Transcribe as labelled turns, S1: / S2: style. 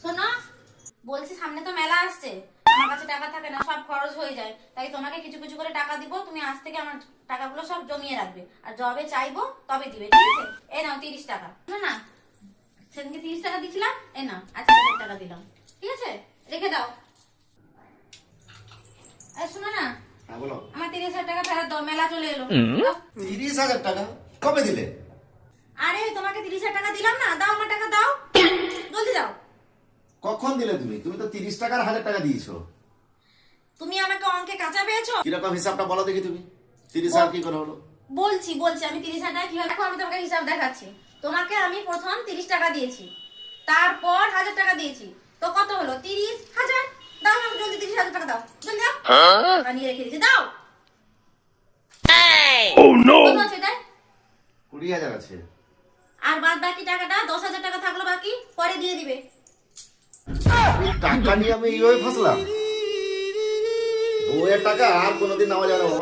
S1: শোনো, বলছি সামনে তো মেলা আসছে, আমার কাছে টাকা থাকে না, সব খরচ হয়ে যায়, তাই তোমাকে কিছু কিছু করে টাকা দিব, তুমি আজ থেকে আমার টাকাগুলো সব জমিয়ে রাখবে, আর যবে চাইবো তবে দিবে, ঠিক আছে? এই নাও 30 টাকা। না না, সেদিনকে 30 টাকা দিছিলাম, এই নাও আজকে 1000 টাকা দিলাম, ঠিক আছে? রেখে দাও। এই শোনো না,
S2: হ্যাঁ বলো।
S1: আমার 30,000 টাকা ফেরত দাও, মেলা চলে এলো। দাও।
S2: 30,000 টাকা কবে দিলে?
S1: আরে তোমাকে 30,000 টাকা দিলাম না, দাও আমার টাকা দাও, জলদি দাও।
S2: কখন দিলে তুমি? তুমি তো 30 টাকার 1000 টাকা দিয়েছো।
S1: তুমি আমাকে অঙ্কে কাঁচা পেয়েছো?
S2: কিরকম হিসাবটা বলো দেখি তুমি। 30,000 কি করে হলো?
S1: বলছি বলছি আমি 30,000 টাকা কিভাবে, দেখো আমি তোমাকে হিসাব দেখাচ্ছি। তোমাকে আমি প্রথম 30 টাকা দিয়েছি, তারপর 1000 টাকা দিয়েছি, তো কত হলো? 30,000। দাও আমাকে জলদি 30,000 টাকা দাও, জলদি দাও। টাকা নিয়ে রেখে দিয়েছি, দাও। কত আছে এটাই?
S2: 20,000 আছে।
S1: আর বাদ বাকি টাকাটা 10,000 টাকা থাকলো বাকি, পরে দিয়ে দিবে।
S2: এই টাকা নিয়ে আমি এইভাবে ফাঁসলাম। বউয়ের টাকা আর কোনোদিন নেওয়া যাবে না বাবা।